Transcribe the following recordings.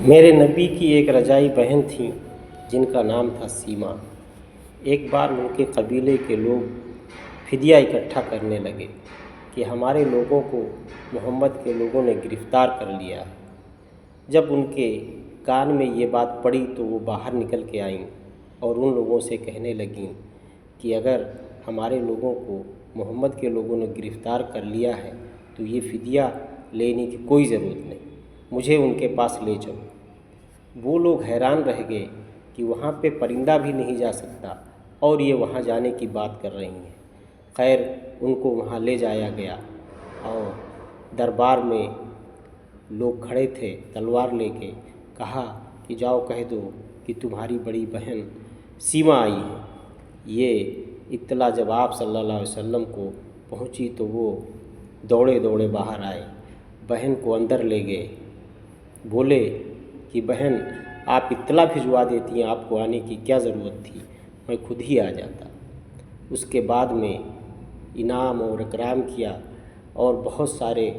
میرے نبی کی ایک رضائی بہن تھیں جن کا نام تھا سیما۔ ایک بار ان کے قبیلے کے لوگ فدیہ اکٹھا کرنے لگے کہ ہمارے لوگوں کو محمد کے لوگوں نے گرفتار کر لیا ہے۔ جب ان کے کان میں یہ بات پڑی تو وہ باہر نکل کے آئیں اور ان لوگوں سے کہنے لگیں کہ اگر ہمارے لوگوں کو محمد کے لوگوں نے گرفتار کر لیا ہے تو یہ فدیہ لینے کی کوئی ضرورت نہیں، مجھے ان کے پاس لے چلو۔ وہ لوگ حیران رہ گئے کہ وہاں پہ پرندہ بھی نہیں جا سکتا اور یہ وہاں جانے کی بات کر رہی ہیں۔ خیر ان کو وہاں لے جایا گیا اور دربار میں لوگ کھڑے تھے تلوار لے کے، کہا کہ جاؤ کہہ دو کہ تمہاری بڑی بہن سیما آئی ہے۔ یہ اطلاع جب آپ صلی اللہ علیہ وسلم کو پہنچی تو وہ دوڑے دوڑے باہر آئے، بہن کو اندر لے گئے، بولے کہ بہن آپ اطلاع بھجوا دیتی ہیں، آپ کو آنے کی کیا ضرورت تھی، میں خود ہی آ جاتا۔ اس کے بعد میں انعام اور اکرام کیا اور بہت سارے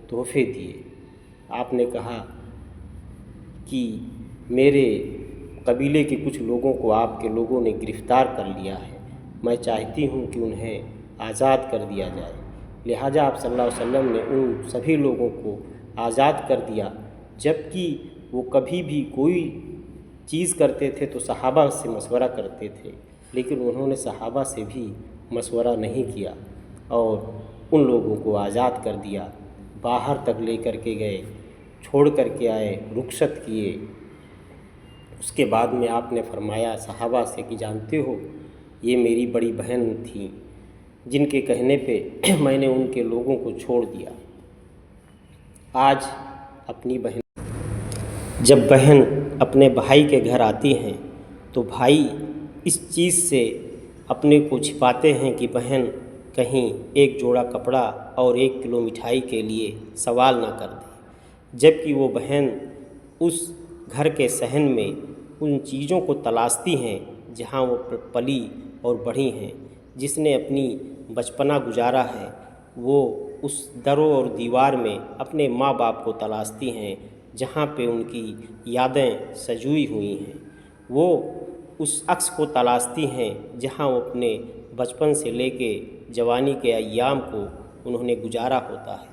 تحفے دیے۔ آپ نے کہا کہ میرے قبیلے کے کچھ لوگوں کو آپ کے لوگوں نے گرفتار کر لیا ہے، میں چاہتی ہوں کہ انہیں آزاد کر دیا جائے۔ لہٰذا آپ صلی اللہ علیہ وسلم نے ان سبھی لوگوں کو آزاد کر دیا۔ جبکہ وہ کبھی بھی کوئی چیز کرتے تھے تو صحابہ سے مشورہ کرتے تھے، لیکن انہوں نے صحابہ سے بھی مشورہ نہیں کیا اور ان لوگوں کو آزاد کر دیا، باہر تک لے کر کے گئے، چھوڑ کر کے آئے، رخصت کیے۔ اس کے بعد میں آپ نے فرمایا صحابہ سے کہ جانتے ہو یہ میری بڑی بہن تھیں جن کے کہنے پہ میں نے ان کے لوگوں کو چھوڑ دیا۔ آج اپنی بہن جب بہن اپنے بھائی کے گھر آتی ہیں تو بھائی اس چیز سے اپنے کو چھپاتے ہیں کہ بہن کہیں ایک جوڑا کپڑا اور 1 کلو مٹھائی کے لیے سوال نہ کر دے، جبکہ وہ بہن اس گھر کے صحن میں ان چیزوں کو تلاشتی ہیں جہاں وہ پلی اور بڑھی ہیں۔ جس نے اپنی بچپنا گزارا ہے وہ اس درو اور دیوار میں اپنے ماں باپ کو تلاشتی ہیں جہاں پہ ان کی یادیں سجوئی ہوئی ہیں۔ وہ اس عکس کو تلاشتی ہیں جہاں وہ اپنے بچپن سے لے کے جوانی کے ایام کو انہوں نے گزارا ہوتا ہے۔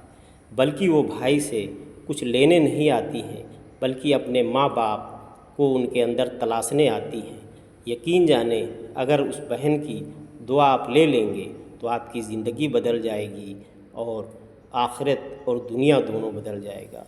بلکہ وہ بھائی سے کچھ لینے نہیں آتی ہیں بلکہ اپنے ماں باپ کو ان کے اندر تلاشنے آتی ہیں۔ یقین جانیں اگر اس بہن کی دعا آپ لے لیں گے تو آپ کی زندگی بدل جائے گی اور آخرت اور دنیا دونوں بدل جائے گا۔